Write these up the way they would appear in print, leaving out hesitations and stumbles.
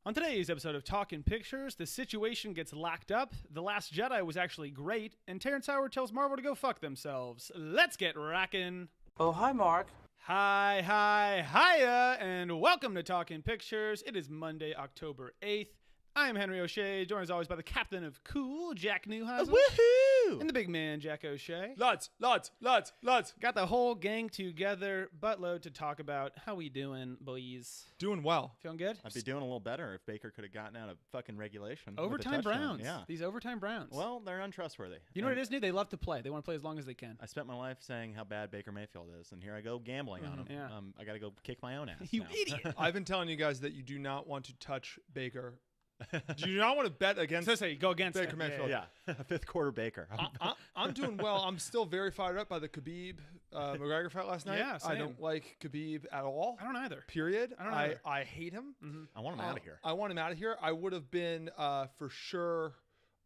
On today's episode of Talking Pictures, the situation gets locked up, The Last Jedi was actually great, and Terrence Howard tells Marvel to go fuck themselves. Let's get rockin'. Oh, hi, Mark. Hiya, and welcome to Talking Pictures. It is Monday, October 8th. I am Henry O'Shea, joined as always by the captain of cool, Jack Newhouse. Woohoo! And the big man, Jack O'Shea. Lots. Got the whole gang together, buttload to talk about. How we doing, boys? Doing well. Feeling good? I'd be doing a little better if Baker could have gotten out of fucking regulation. with a Overtime touchdown. Browns. Yeah. These overtime Browns. Well, they're untrustworthy. You know what it is, dude? They love to play. They want to play as long as they can. I spent my life saying how bad Baker Mayfield is, and here I go gambling on him. Yeah. I got to go kick my own ass. You now. idiot. I've been telling you guys that you do not want to touch Baker. You do not want to bet against So say go against Baker him. Mayfield. Yeah, fifth quarter Baker. I'm doing well. I'm still very fired up by the Khabib McGregor fight last night. Yeah, I same. don't like Khabib at all. I don't either. Period. I don't either. I hate him. I want him out of here. I want him out of here. I would have been for sure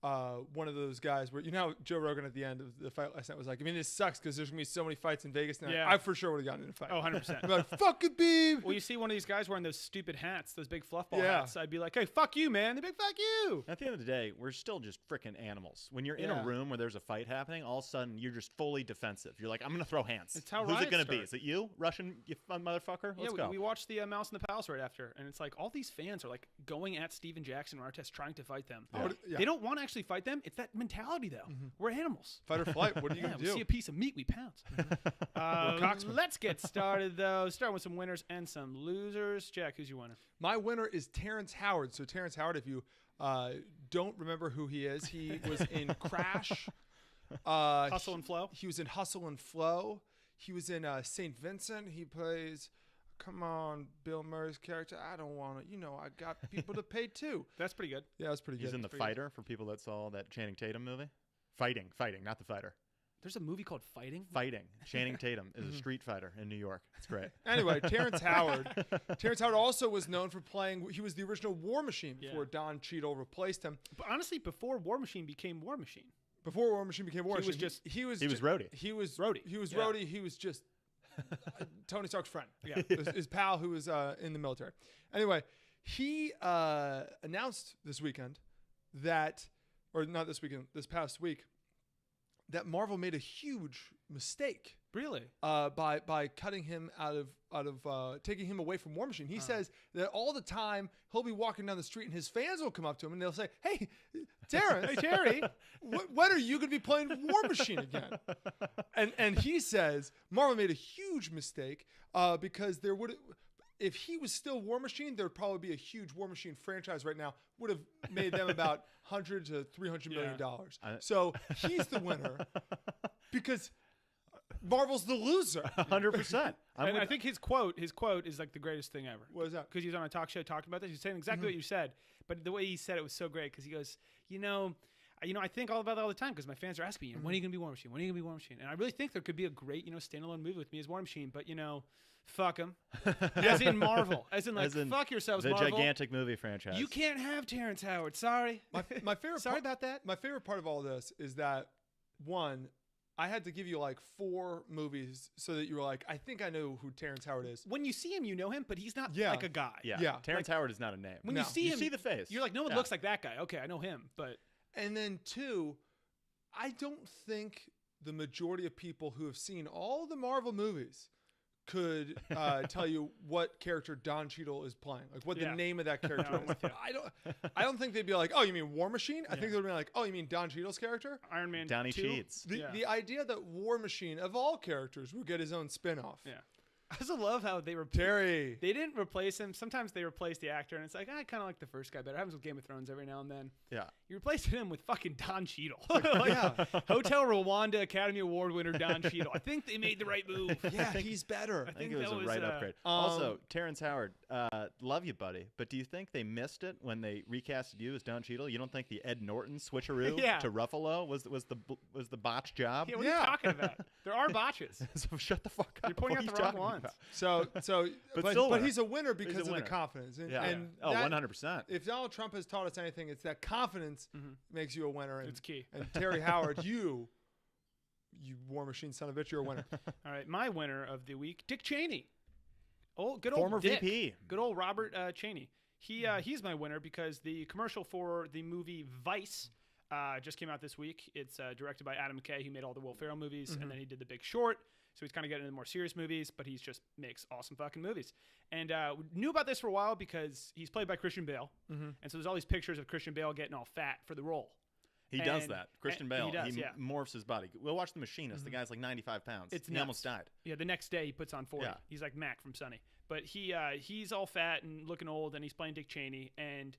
one of those guys where, you know, how Joe Rogan at the end of the fight last night was like, I mean, this sucks because there's going to be so many fights in Vegas now. Yeah. I for sure would have gotten in a fight. Oh, 100%. I'm like, fuck Khabib. Well, you see one of these guys wearing those stupid hats, those big fluff ball Yeah. hats. I'd be like, hey, fuck you, man. They'd be like, fuck you. At the end of the day, we're still just freaking animals. When you're in Yeah. a room where there's a fight happening, all of a sudden you're just fully defensive. You're like, I'm going to throw hands. It's how Who's it riots going to be? start. Is it you, Russian you fun motherfucker? Let's go. We watched the Mouse in the Palace right after, and it's like all these fans are like going at Steven Jackson and Artest trying to fight them. Yeah. Yeah. They don't want to actually fight them. It's that mentality, though. We're animals. Fight or flight. What are you Yeah, going to we do? see a piece of meat, we pounce. cocksmen. Let's get started, though. Starting with some winners and some losers. Jack, who's your winner? My winner is Terrence Howard. So Terrence Howard, if you don't remember who he is, he was in Crash. Hustle and Flow? He was in Hustle and Flow. He was in St. Vincent. He plays, come on, Bill Murray's character. I don't want to, I got people to pay too. That's pretty good. Yeah, that's pretty good. He's in The Fighter for people that saw that Channing Tatum movie. Fighting, not The Fighter. There's a movie called Fighting? Fighting. Channing Tatum is a street fighter in New York. It's great. Anyway, Terrence Howard. Terrence Howard also was known for playing, he was the original War Machine before Don Cheadle replaced him. But honestly, before War Machine became War Machine. Before War Machine became War He Machine. was he was Rhodey. He was Rhodey. He was Yeah. Rhodey. He was just Tony Stark's friend. Yeah. his pal who was in the military. Anyway, he announced this weekend that, or not this weekend, this past week, that Marvel made a huge mistake Really? by cutting him out of taking him away from War Machine. He says that all the time he'll be walking down the street and his fans will come up to him and they'll say, "Hey, Terrence, Hey, Terry." when are you going to be playing War Machine again?" And he says Marvel made a huge mistake because there would, if he was still War Machine, there would probably be a huge War Machine franchise right now. Would have made them about $100 to $300 million. So he's the winner because Marvel's the loser. 100%. And I think his quote is like the greatest thing ever. What is that? Because he was on a talk show talking about this. He was saying exactly what you said, but the way he said it was so great because he goes, I think all about that all the time because my fans are asking me, when are you going to be War Machine? When are you going to be War Machine? And I really think there could be a great, standalone movie with me as War Machine, but, fuck him. As in Marvel. As in, fuck yourselves, the Marvel. gigantic movie franchise. You can't have Terrence Howard. Sorry. My favorite Sorry part, about that. My favorite part of all this is that, one, I had to give you like 4 movies so that you were like, I think I know who Terrence Howard is. When you see him, you know him, but he's not Yeah. like a guy. Yeah. Terrence Howard is not a name. When No. you see You him, see the face. you're like, no one Yeah. looks like that guy. Okay, I know him, but And then 2, I don't think the majority of people who have seen all the Marvel movies could tell you what character Don Cheadle is playing, like what the name of that character No, I'm is. with you. I don't think they'd be like, oh, you mean War Machine? I think they'd be like, oh, you mean Don Cheadle's character? Iron Man Donnie 2. Cheats. The idea that War Machine, of all characters, would get his own spin-off. Yeah. I also love how they were Terry. They didn't replace him. Sometimes they replace the actor, and it's like, I kind of like the first guy better. It happens with Game of Thrones every now and then. Yeah. You replaced him with fucking Don Cheadle. Hotel Rwanda Academy Award winner Don Cheadle. I think they made the right move. Yeah, he's better. I think it was that a was, right upgrade. Also, Terrence Howard, love you, buddy. But do you think they missed it when they recasted you as Don Cheadle? You don't think the Ed Norton switcheroo to Ruffalo was the botch job? Yeah, what are you talking about? There are botches. So shut the fuck up. You're pointing out What the are wrong you ones. talking about? But he's a winner because of the confidence. And, Yeah. and Oh, that- 100%. If Donald Trump has taught us anything, it's that confidence makes you a winner. And, It's key. And Terry Howard, you War Machine son of a bitch, you're a winner. All right, my winner of the week, Dick Cheney. Good old Former Dick. VP. Good old Robert Cheney. he's my winner because the commercial for the movie Vice just came out this week. It's directed by Adam McKay, who made all the Will Ferrell movies, and then he did The Big Short. So he's kind of getting into more serious movies, but he's just makes awesome fucking movies. And knew about this for a while because he's played by Christian Bale, and so there's all these pictures of Christian Bale getting all fat for the role. He does that. Christian Bale. He morphs his body. We'll watch The Machinist. The guy's like 95 pounds. He almost died. Yeah, the next day he puts on 40. Yeah. He's like Mac from Sunny. But he's all fat and looking old, and he's playing Dick Cheney. And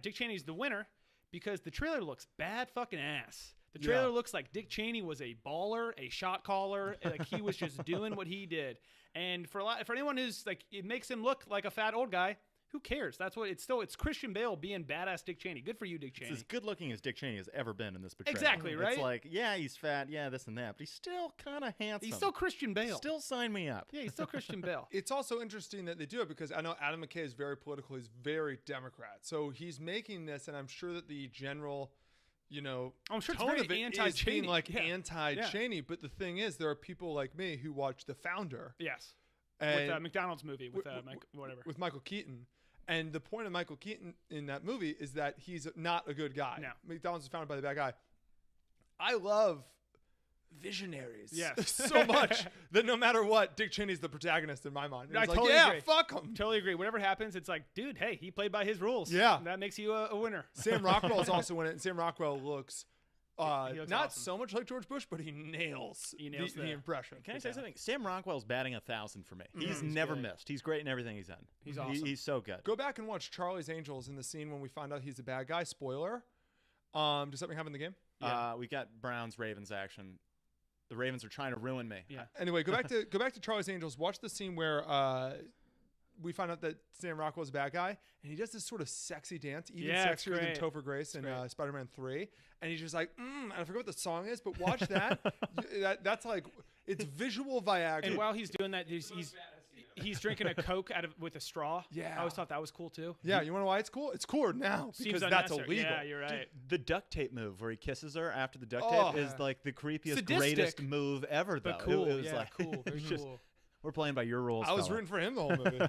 Dick Cheney's the winner because the trailer looks bad fucking ass. The trailer looks like Dick Cheney was a baller, a shot caller, like he was just doing what he did. And for anyone who's like, it makes him look like a fat old guy. Who cares? That's what it's still. It's Christian Bale being badass Dick Cheney. Good for you, Dick Cheney. It's as good looking as Dick Cheney has ever been in this portrayal. Exactly, right? It's like, yeah, he's fat, yeah, this and that, but he's still kind of handsome. He's still Christian Bale. Still sign me up. Yeah, he's still Christian Bale. It's also interesting that they do it because I know Adam McKay is very political. He's very Democrat. So he's making this, and I'm sure that the general, I'm sure it's tone very of it anti-Cheney. is being like Yeah. anti-Cheney. But the thing is, there are people like me who watch The Founder. Yes. And With McDonald's movie with whatever. With Michael Keaton. And the point of Michael Keaton in that movie is that he's not a good guy. No. McDonald's was founded by the bad guy. I love visionaries Yes. so much that no matter what, Dick Cheney's the protagonist in my mind. I It's like, totally yeah, agree. fuck him. Totally agree. Whatever happens, it's like, dude, hey, he played by his rules. Yeah. That makes you a winner. Sam Rockwell is also in it, and Sam Rockwell looks He looks not awesome. so much like George Bush, but he nails, the impression. Can I say something? Sam Rockwell's batting 1,000 for me. He's never missed. He's great in everything he's in. He's awesome. He's so good. Go back and watch Charlie's Angels in the scene when we find out he's a bad guy. Spoiler. Does something happen in the game? We got Browns Ravens action. The Ravens are trying to ruin me. Yeah. Anyway, go back to Charlie's Angels. Watch the scene where we find out that Sam Rockwell's a bad guy, and he does this sort of sexy dance, even Yeah, it's sexier than great. Topher Grace in Spider-Man 3. And he's just like, and I forget what the song is, but watch that. That's like, it's visual Viagra. And while he's doing that, he's drinking a Coke with a straw. Yeah. I always thought that was cool too. yeah, you want to know why it's cool? It's cooler now Seems because that's unnecessary. illegal. Yeah, you're right. The duct tape move where he kisses her after the duct Oh. tape is like the creepiest, Sadistic, greatest move ever, though. But cool. It was yeah, like, cool. Very it's just, cool. we're playing by your rules. I was fella. rooting for him the whole movie.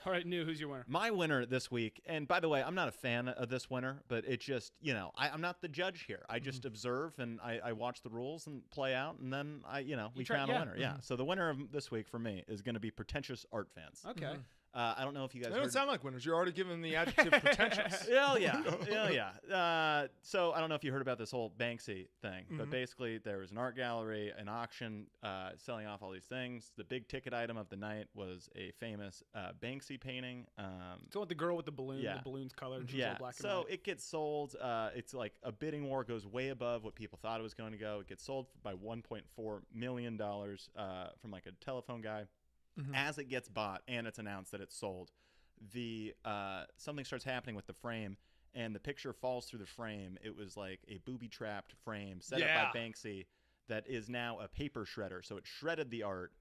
All right, New, who's your winner? My winner this week, and by the way, I'm not a fan of this winner, but it just, I'm not the judge here. I just observe and I watch the rules and play out, and then we found a winner. Yeah. So the winner of this week for me is going to be Pretentious Art Fans. Okay. I don't know if you guys They don't heard. sound like winners. You're already giving them the adjective pretentious. Hell yeah. Hell yeah. So I don't know if you heard about this whole Banksy thing, but basically there was an art gallery, an auction, selling off all these things. The big ticket item of the night was a famous Banksy painting. So with the girl with the balloon, Yeah. the balloon's colored, and she's all black and so white. it gets sold. It's like a bidding war, goes way above what people thought it was going to go. It gets sold by $1.4 million from like a telephone guy. As it gets bought and it's announced that it's sold, the something starts happening with the frame, and the picture falls through the frame. It was like a booby-trapped frame set up by Banksy that is now a paper shredder. So it shredded the art.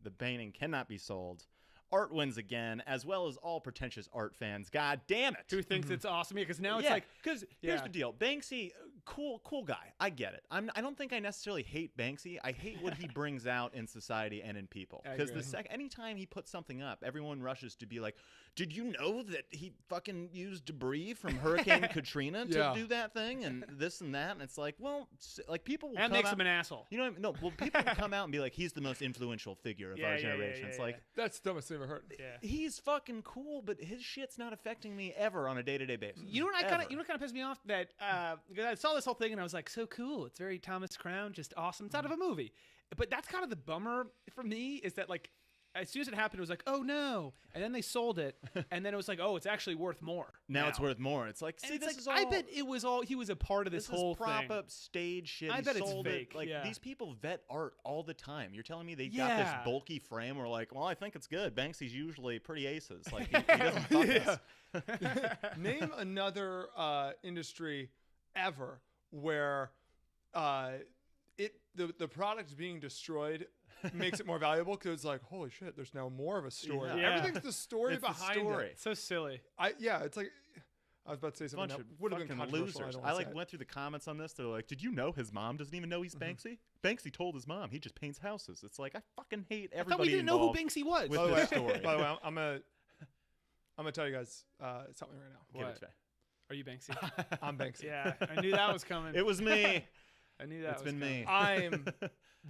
The painting cannot be sold. Art wins again, as well as all Pretentious Art fans. God damn it! Who thinks it's awesome? Because now it's like, because here's the deal: Banksy, cool guy. I get it. I don't think I necessarily hate Banksy. I hate what he brings out in society and in people. Because anytime he puts something up, everyone rushes to be like, "Did you know that he fucking used debris from Hurricane Katrina to do that thing and this and that?" And it's like, well, like people will that come makes out, him an asshole. You know, no. Well, people will come out and be like, "He's the most influential figure of our generation." It's like. That's the dumbest thing I've ever heard. Yeah. He's fucking cool, but his shit's not affecting me ever on a day-to-day basis. You know what Ever. kind of pissed me off? That because I saw this whole thing and I was like, so cool. It's very Thomas Crown, just awesome. It's out of a movie. But that's kind of the bummer for me is that like as soon as it happened, it was like, oh no, and then they sold it, and then it was like, oh, it's actually worth more. Now it's worth more. It's like, And see, it's this like, is all. I bet it was all he was a part of this whole is prop thing. up stage shit. I He bet it's sold fake, It. Like yeah. these people vet art all the time. You're telling me they got this bulky frame? We're like, well, I think it's good. Banksy's usually pretty aces. Like he doesn't fuck us. Name another industry ever where the product being destroyed makes it more valuable because it's like, holy shit, there's now more of a story. Yeah. Everything's the story It's the behind story. it. So silly. It's like I was about to say something Bunch that of would have been fucking controversial. losers. don't I wanna like say it. went through the comments on this. They're like, did you know his mom doesn't even know he's Banksy? Banksy told his mom he just paints houses. It's like I fucking hate I thought everybody we didn't know who involved Banksy was. with By the this way, story. by the way, I'm a I'm gonna tell you guys something right now. Give What? it to me. Are you Banksy? I'm Banksy. Yeah, I knew that was coming. It was me. I knew that It's was been coming. me. I'm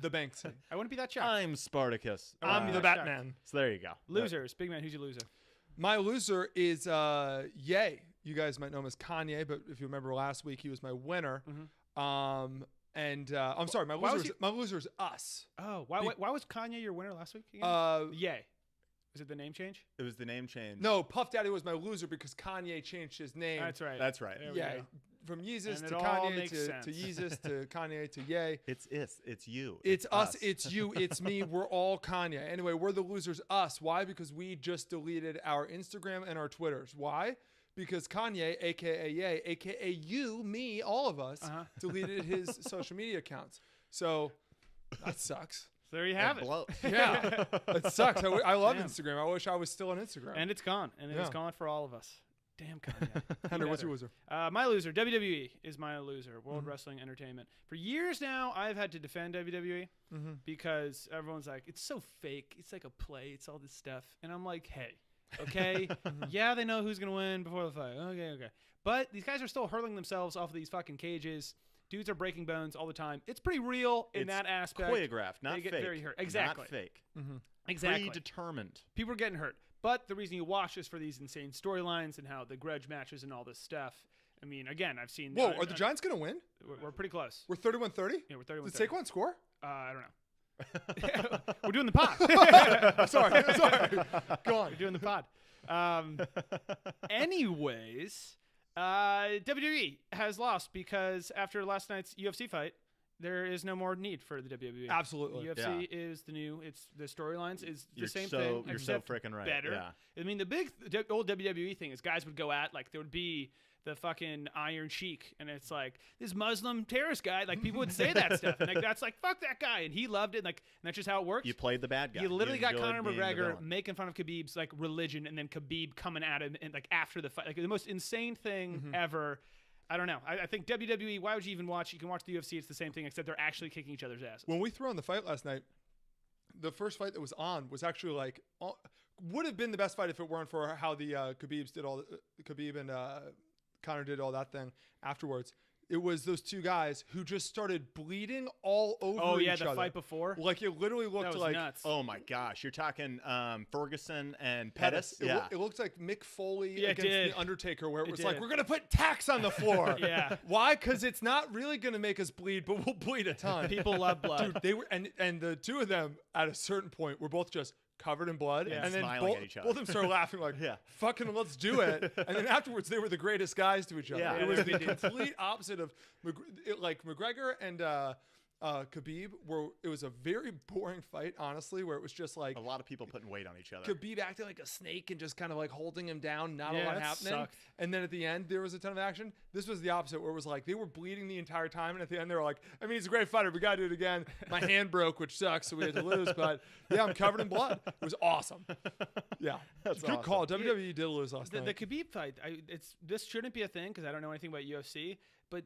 the Banksy. I wouldn't be that shocked. I'm Spartacus. I'm the shocked. Batman. So there you go. Losers. Big man, who's your loser? My loser is Ye. You guys might know him as Kanye, but if you remember last week, he was my winner. And I'm sorry, Why was my loser is us. Oh, why was Kanye your winner last week again? Yay. Was it the name change? It was the name change. No, Puff Daddy was my loser because Kanye changed his name. That's right. That's right. There we Yeah, go. from Yeezus And to it all Kanye makes to sense. Yeezus to Kanye to Ye. It's you. It's us, it's you, it's me. We're all Kanye. Anyway, we're the losers, us. Why? Because we just deleted our Instagram and our Twitters. Why? Because Kanye, aka Ye, aka you, me, all of us, deleted his social media accounts. So that sucks. So there you have it. Blow. Yeah, it sucks. I love Instagram. I wish I was still on Instagram. And it's gone. And it's Yeah. gone for all of us. Damn Kanye. Henry, what's your loser? My loser, WWE is my loser. World Wrestling Entertainment. For years now, I've had to defend WWE because everyone's like, it's so fake. It's like a play. It's all this stuff. And I'm like, hey, okay, yeah, they know who's going to win before the fight. Okay. But these guys are still hurling themselves off of these fucking cages. Dudes are breaking bones all the time. It's pretty real in It's that aspect. choreographed, not They get fake. very hurt. Exactly. Not fake. Exactly. Predetermined. People are getting hurt. But the reason you watch is for these insane storylines and how the grudge matches and all this stuff. I mean, again, I've seen. Whoa, are the Giants going to win? We're pretty close. We're 31-30? Yeah, we're 31. Did Saquon score? I don't know. We're doing the pod. Sorry. Go on. We're doing the pod. Anyways, WWE has lost because after last night's UFC fight, there is no more need for the WWE. Absolutely. UFC is the new. It's the storylines is the You're same so- thing. you're so except frickin' right, Better. yeah. I mean, the big old WWE thing is guys would go at like there would be the fucking Iron Sheik, and it's like this Muslim terrorist guy. Like people would say that stuff, and like that's like fuck that guy, and he loved it. And that's just how it works. You played the bad guy. You literally got enjoyed Conor being the McGregor villain. making fun of Khabib's like religion, and then Khabib coming at him and like after the fight, like the most insane thing ever. I don't know. I think WWE. Why would you even watch? You can watch the UFC. It's the same thing, except they're actually kicking each other's asses. When we threw on the fight last night, the first fight that was on was actually like would have been the best fight if it weren't for how the Khabibs did all Khabib and Conor did all that thing afterwards. It was those two guys who just started bleeding all over each other. The fight before. Like it literally looked That was like nuts. Oh my gosh, you're talking Ferguson and Pettis. It looked like Mick Foley Yeah, it against did. The Undertaker, where it was did. like, we're going to put tacks on the floor. Yeah. Why? Because it's not really going to make us bleed, but we'll bleed a ton. People love blood. Dude, they were, and the two of them at a certain point were both just covered in blood. Yeah. And then Smiling both, at each other. both of them started laughing like, Yeah. fucking let's do it. And then afterwards, they were the greatest guys to each other. Yeah. It was the complete opposite of, McGregor and Khabib it was a very boring fight, honestly, where it was just like A lot of people putting weight on each other. Khabib acting like a snake and just kind of like holding him down, not a Yeah, lot that happening. sucked. And then at the end, there was a ton of action. This was the opposite, where it was like they were bleeding the entire time, and at the end, they were like, I mean, he's a great fighter. We got to do it again. My hand broke, which sucks, so we had to lose. But yeah, I'm covered in blood. It was awesome. Yeah, That's good awesome. call. WWE did lose last The night. Khabib fight, this shouldn't be a thing because I don't know anything about UFC, but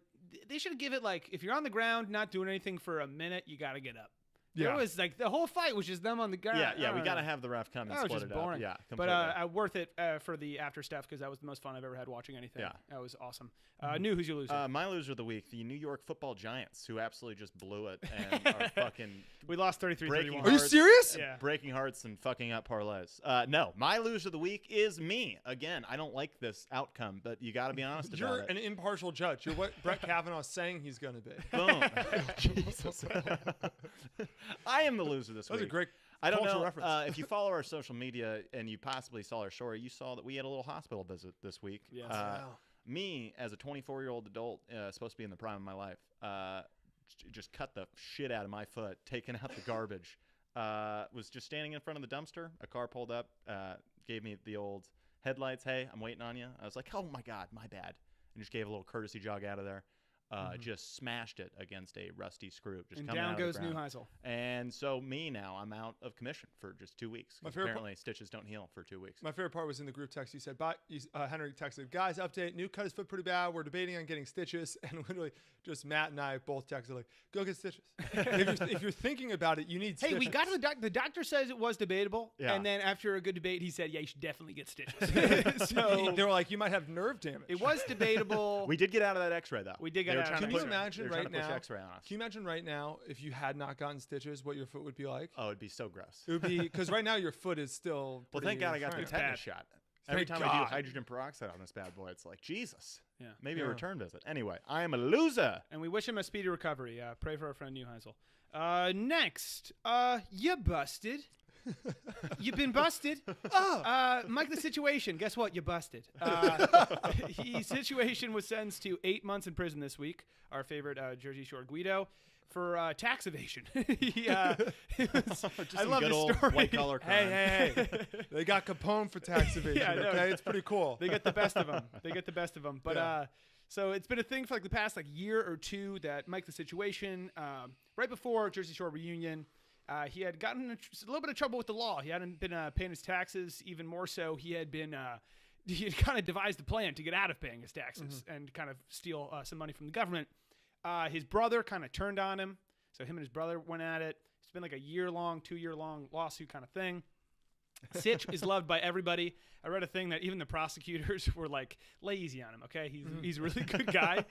they should give it like if you're on the ground not doing anything for a minute, you got to get up. Yeah. It was like the whole fight was just them on the ground. Yeah, I we don't got to know. have the ref come and That was split just it boring. up. Yeah, but completely. worth it for the after stuff because that was the most fun I've ever had watching anything. Yeah. That was awesome. New, who's your loser? My loser of the week, the New York Football Giants, who absolutely just blew it and are fucking We lost 33-31. breaking Are you hearts- serious? Yeah. breaking hearts and fucking up parlays. No, my loser of the week is me. Again, I don't like this outcome, but you got to be honest You're about an it. impartial judge. You're what Brett Kavanaugh's saying he's going to be. Boom. Jesus. I am the loser this That was week. a great I don't cultural know reference. if you follow our social media and you possibly saw our story. You saw that we had a little hospital visit this week. Yes. Wow. Me, as a 24-year-old adult, supposed to be in the prime of my life, just cut the shit out of my foot, taking out the garbage. Was just standing in front of the dumpster. A car pulled up, gave me the old headlights. Hey, I'm waiting on you. I was like, oh my God, my bad. And just gave a little courtesy jog out of there. just smashed it against a rusty screw. Just And coming down out of goes the ground. Neuheisel. And so I'm out of commission for just 2 weeks. 'Cause apparently stitches don't heal for 2 weeks. My favorite part was in the group text. You said, Henry texted, guys, update. New cut his foot pretty bad. We're debating on getting stitches. And literally, just Matt and I both texted, like, go get stitches. if you're thinking about it, you need Hey, stitches. we got to the doctor says it was debatable. Yeah. And then after a good debate, he said, yeah, you should definitely get stitches. So They were like, you might have nerve damage. it was debatable. We did get out of that X-ray though. We did get They were out of trying to that Can you X-ray. imagine they were trying right to push now? X-ray on us. Can you imagine right now if you had not gotten stitches, what your foot would be like? Oh, it'd be so gross. It would be because right now your foot is still. Well, pretty thank God I got the inflamed. tetanus shot. Every Thank time I do God. hydrogen peroxide on this bad boy, it's like, Jesus. Yeah. Maybe Yeah. a return visit. Anyway, I am a loser. And we wish him a speedy recovery. Pray for our friend Neuheisel. Next, you busted. You've been busted. Mike, the situation. Guess what? You busted. His situation was sentenced to 8 months in prison this week. Our favorite Jersey Shore Guido for tax evasion. I some love good this old story. white-collar crime. Hey. They got Capone for tax evasion. Yeah, I know. Okay, it's pretty cool. They get the best of them. They get the best of them. But Yeah. so it's been a thing for like the past year or two that Mike the Situation, right before Jersey Shore reunion, he had gotten in a little bit of trouble with the law. He hadn't been paying his taxes. Even more so, he had kind of devised a plan to get out of paying his taxes and kind of steal some money from the government. His brother kind of turned on him. So him and his brother went at it. It's been like a 2-year-long lawsuit kind of thing. Sitch is loved by everybody. I read a thing that even the prosecutors were like, lay easy on him, okay? He's a really good guy.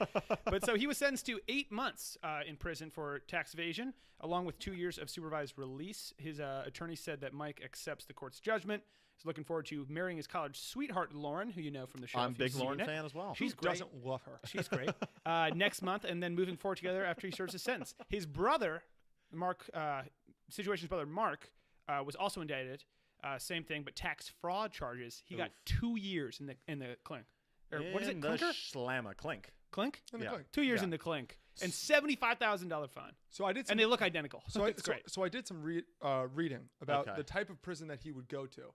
But so he was sentenced to 8 months in prison for tax evasion, along with 2 years of supervised release. His attorney said that Mike accepts the court's judgment. He's looking forward to marrying his college sweetheart, Lauren, who you know from the show. I'm a if you've big Lauren seen it. fan as well. She's Who great. doesn't love her? She's great. Next month, and then moving forward together after he serves his sentence. His brother, Mark, Situation's brother, Mark, was also indicted. Same thing, but tax fraud charges. He got 2 years in the clink. Or what is it? The Clinker? Slamma clink. Clink? In the Yeah. clink. 2 years Yeah. in the clink. And $75,000 fine. So I did some And they look identical. So it's great. So I did some reading about Okay. the type of prison that he would go to,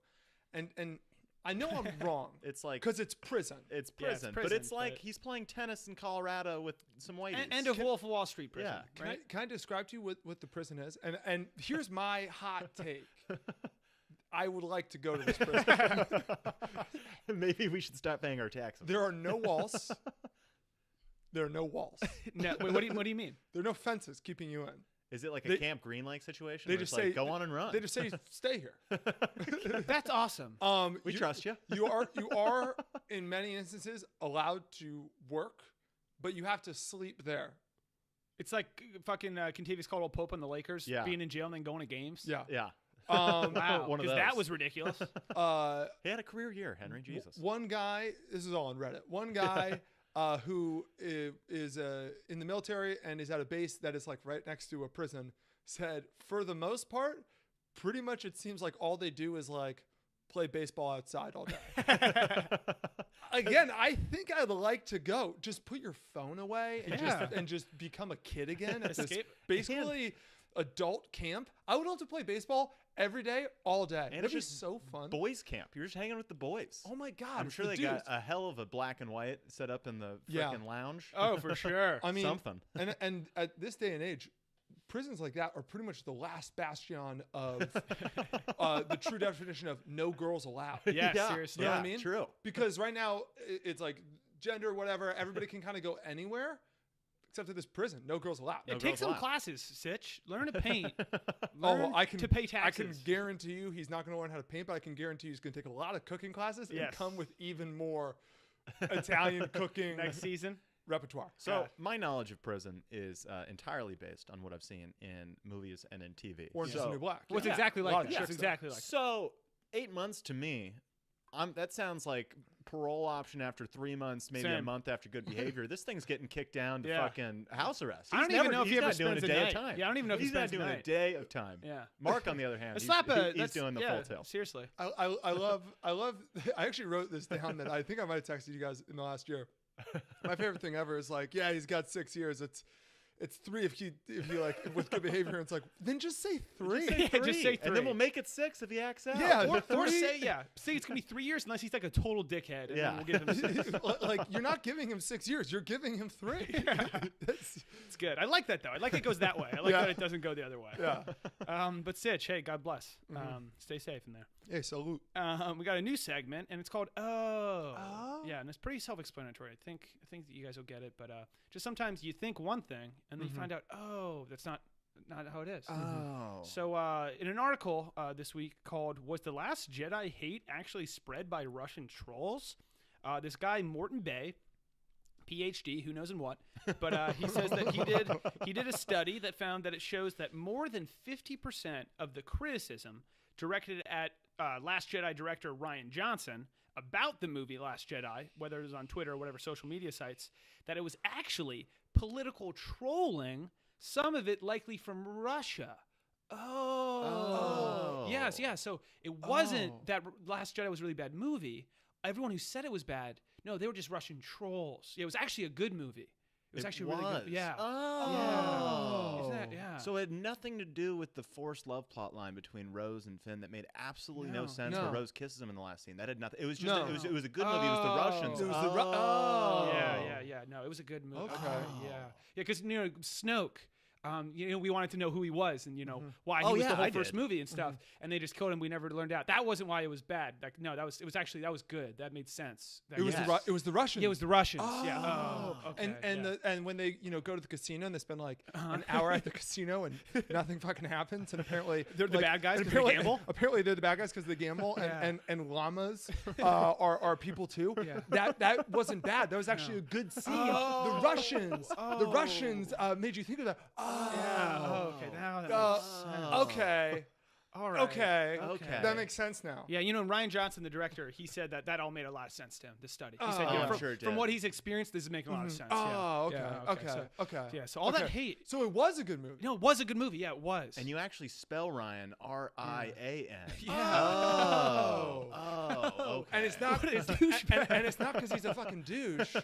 and I know I'm wrong It's like because it's prison. it's Yeah, it's prison, but prison, it's like but- he's playing tennis in Colorado with some whiteys. And a Wolf of Wall Street prison. Yeah. Right? Can I describe to you what the prison is? And here's my hot take. I would like to go to this prison. Maybe we should stop paying our taxes. There are no walls. There are no walls. No, wait, what do you mean? There are no fences keeping you in. Is it like They- a Camp Green like situation? they where just it's like, say- go on and run. They just say stay here. That's awesome. we trust you. You are in many instances allowed to work, but you have to sleep there. It's like fucking Contavious Caldwell Pope on the Lakers Yeah. being in jail and then going to games. Yeah. Yeah. Wow. One of Because that those. was ridiculous. He had a career year, Henry. Jesus. One guy, this is all on Reddit. One guy who is in the military and is at a base that is like right next to a prison said, for the most part, pretty much it seems like all they do is like play baseball outside all day. Again, I think I'd like to go. Just put your phone away and just become a kid again at this Escape. basically adult camp. I would love to play baseball every day, all day. And That'd it's be just so fun. Boys camp. You're just hanging with the boys. Oh my God. I'm it's sure the they dudes. got a hell of a black and white set up in the Yeah. freaking lounge. Oh, for sure. I mean, Something. and at this day and age, prisons like that are pretty much the last bastion of the true definition of no girls allowed. Yeah, Yeah. seriously. You know what I Yeah, mean? true. Because right now it's like gender, whatever. Everybody can kind of go anywhere except to this prison. No girls allowed. Yeah, No take girls some allowed. classes, Sitch. Learn to paint. Oh, Learn I can to pay I taxes. can guarantee you he's not going to learn how to paint, but I can guarantee he's going to take a lot of cooking classes and Yes. come with even more Italian cooking Next season. repertoire. So Yeah. my knowledge of prison is entirely based on what I've seen in movies and in TV. Orange is so, the New Black. What's Yeah. exactly A like lot of that? shit It's stuff. exactly like So 8 months to me, that sounds like parole option after 3 months, maybe a Same. month after good behavior. This thing's getting kicked down to Yeah. fucking house arrest. I don't He's even know if he's he ever not doing a spends a day night. of time. Yeah, I don't even know if he he's not spends a doing a night. day of time. Yeah. Mark, on the other hand, A he's, slap he's that's- doing the yeah, full tilt. Seriously. I love I actually wrote this down that I think I might have texted you guys in the last year. My favorite thing ever is like, yeah, he's got 6 years. it's 3 if you like with good behavior. It's like then just say 3. Just say 3. And then we'll make it 6 if he acts out. Yeah, or 3. say it's gonna be 3 years unless he's like a total dickhead. And then we'll give him 6. Like you're not giving him 6 years. You're giving him 3. It's good. I like that though. I like it goes that way. I like that it doesn't go the other way. Yeah. But Sitch, hey, God bless. Stay safe in there. Hey, salute. We got a new segment, and it's called Yeah, and it's pretty self-explanatory. I think that you guys will get it, but just sometimes you think one thing, and then you find out, that's not how it is. So in an article this week called "Was the Last Jedi Hate Actually Spread by Russian Trolls?" This guy Morton Bay, PhD, who knows in what, but he says that he did a study that found that it shows that more than 50% of the criticism directed at Last Jedi director Rian Johnson about the movie Last Jedi, whether it was on Twitter or whatever social media sites, that it was actually political trolling, some of it likely from Russia. Yes, yeah. So it wasn't that Last Jedi was a really bad movie. Everyone who said it was bad, no, they were just Russian trolls. Yeah, it was actually a good movie. It was actually really good. Yeah. Oh. Yeah. Isn't that, yeah. So it had nothing to do with the forced love plot line between Rose and Finn that made absolutely no sense. Where Rose kisses him in the last scene. That had nothing. It was just it was a good movie. It was the Russians. It was the Yeah. No, it was a good movie. Okay. Yeah, because Snoke. We wanted to know who he was and why he was the whole first movie and stuff, and they just killed him. We never learned out. That wasn't why it was bad. Like that was good. That made sense. It was the Russians. Yeah, it was the Russians. Oh. Yeah. Oh, okay. And when they go to the casino and they spend like an hour at the casino and nothing fucking happens, and apparently they're the bad guys because they gamble. Apparently they're the bad guys because they gamble, and llamas are people too. Yeah. That wasn't bad. That was actually a good scene. The Russians made you think of that. Yeah. Okay. Now that makes sense. Okay. All right. Okay. Okay. That makes sense now. Yeah, Rian Johnson, the director, he said that all made a lot of sense to him. This study. He said, I'm sure it did. from what he's experienced, this is making a lot of sense. Oh, okay. Yeah, Okay. Yeah. So all that hate. So it was a good movie. No, it was a good movie. Yeah, it was. And you actually spell Ryan Rian. Yeah. Okay. And it's not and it's not because he's a fucking douche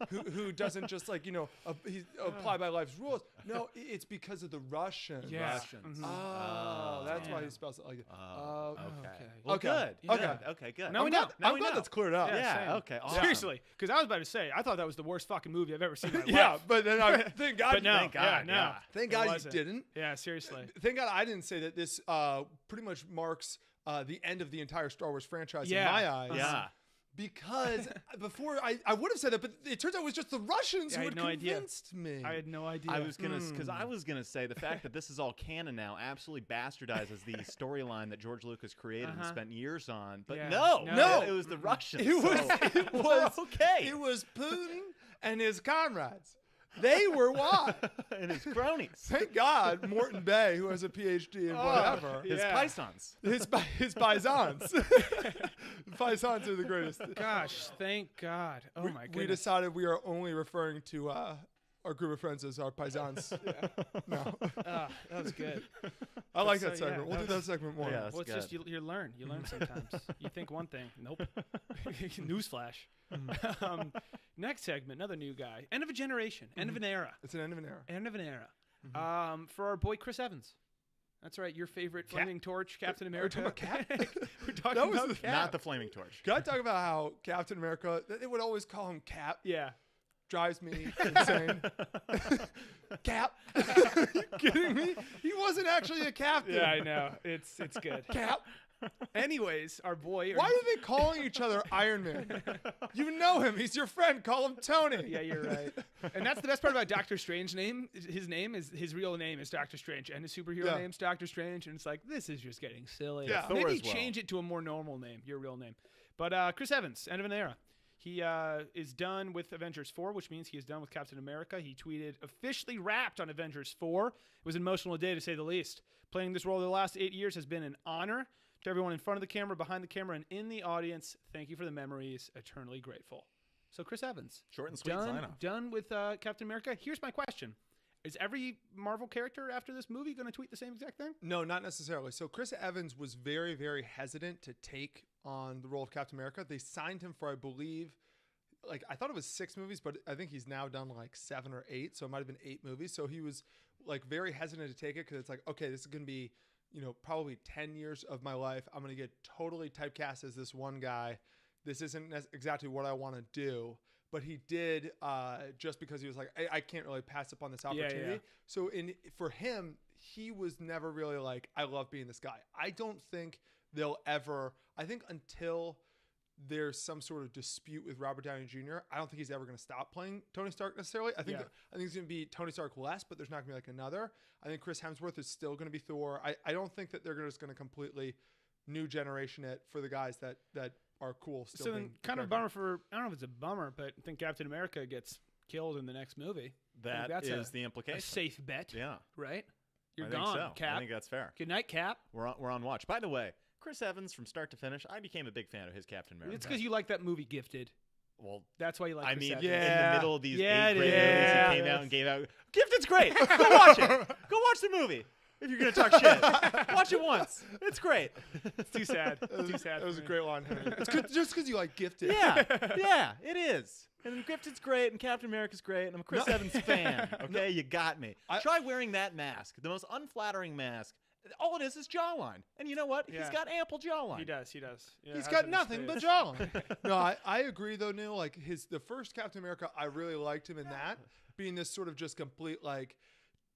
who doesn't just apply by life's rules. No, it's because of the Russians. Yeah. Russians. That's why he spells it like that. Okay. Okay. Well, Okay. good. Okay. Okay. Good. Now we know. I'm glad that's cleared up. Yeah. same. Okay. Awesome. Seriously, because I was about to say, I thought that was the worst fucking movie I've ever seen in my Yeah, life. but then thank God. But no, Thank God, no. yeah. Thank It God you wasn't. didn't. Yeah, seriously. Thank God I didn't say that this pretty much marks the end of the entire Star Wars franchise in Yeah. my eyes. Yeah. Because before I would have said that, but it turns out it was just the Russians Yeah, I who had had no idea. convinced me. I had no idea. I was gonna say the fact that this is all canon now absolutely bastardizes the storyline that George Lucas created and spent years on. But Yeah. no, No. it was the Russians. It was okay. It was Putin and his comrades. They were why. and his cronies, Thank God Morton Bay, who has a PhD in whatever, his Yeah. paisans. his paisans. Paisans are the greatest. Gosh, thank God. Oh my We goodness. decided we are only referring to our group of friends as our paisans. No, that was good. I like So, that segment. yeah, we'll do that segment more. Yeah. Well, it's good. just you learn. You learn sometimes. You think one thing. Nope. Newsflash. Next segment, another new guy. End of a generation. End of an era. It's an end of an era. End of an era. For our boy Chris Evans. That's right. Your favorite flaming torch, Captain America. We're talking about Cap? We're talking That was about the- Cap. Not the flaming torch. Can I talk about how Captain America? They would always call him Cap. Yeah. Drives me insane. Cap. Are you kidding me? He wasn't actually a captain. Yeah, I know. It's good. Cap. Anyways, our boy. Why are they calling each other Iron Man? You know him. He's your friend. Call him Tony. Yeah, you're right. And that's the best part about Doctor Strange's name. His real name is Doctor Strange, and his superhero name's Doctor Strange. And it's like, this is just getting silly. Yeah. Thor Maybe as well. change it to a more normal name, your real name. But Chris Evans, end of an era. He is done with Avengers 4, which means he is done with Captain America. He tweeted, officially wrapped on Avengers 4. It was an emotional day, to say the least. Playing this role the last 8 years has been an honor. To everyone in front of the camera, behind the camera, and in the audience, thank you for the memories. Eternally grateful. So Chris Evans. Short and sweet sign-off. Done with Captain America. Here's my question. Is every Marvel character after this movie going to tweet the same exact thing? No, not necessarily. So Chris Evans was very, very hesitant to take on the role of Captain America. They signed him for, I believe, like I thought it was 6 movies, but I think he's now done like 7 or 8. So it might have been 8 movies. So he was like very hesitant to take it because it's like, okay, this is going to be, probably 10 years of my life. I'm going to get totally typecast as this one guy. This isn't exactly what I want to do. But he did just because he was like, I can't really pass up on this opportunity. Yeah. So for him, he was never really like, I love being this guy. I don't think they'll ever, I think until there's some sort of dispute with Robert Downey Jr., I don't think he's ever going to stop playing Tony Stark necessarily. I think it's going to be Tony Stark less, but there's not going to be like another. I think Chris Hemsworth is still going to be Thor. I don't think that they're just going to completely new generation it for the guys that are cool. Still so then kind of a bummer for, I don't know if it's a bummer, but I think Captain America gets killed in the next movie. That is the implication. A safe bet. Yeah. Right? You're I gone, think so. Cap. I think that's fair. Good night, Cap. We're on watch. By the way, Chris Evans from start to finish, I became a big fan of his Captain America. It's because you like that movie Gifted. Well, That's why you like Chris Evans. in the middle of these 8 great movies is. he came out and gave out. Gifted's great. Go watch it. Go watch the movie. If you're going to talk shit, watch it once. It's great. It's too sad. Too sad. That was a great line. It's good, just because you like Gifted. Yeah, it is. And Gifted's great, and Captain America's great, and I'm a Chris Evans fan. Okay, you got me. Try wearing that mask, the most unflattering mask. All it is jawline. And you know what? Yeah. He's got ample jawline. He does. Yeah, He's has got it in his nothing but face. jawline. No, I agree though, Neil. Like the first Captain America, I really liked him in that, being this sort of just complete like